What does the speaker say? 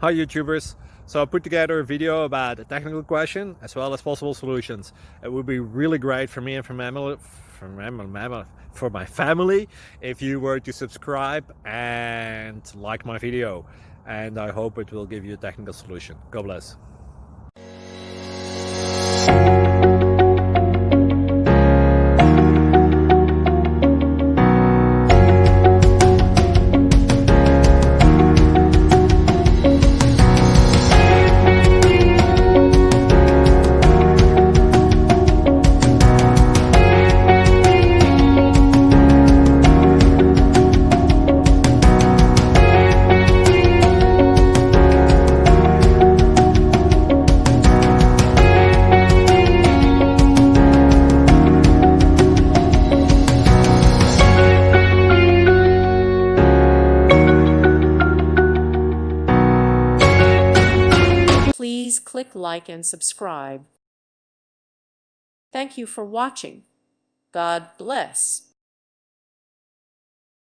Hi YouTubers! So I put together a video about a technical question as well as possible solutions. It would be really great for me and for my family if you were to subscribe and like my video, and I hope it will give you a technical solution. God bless. Please click like and subscribe. Thank you for watching. God bless.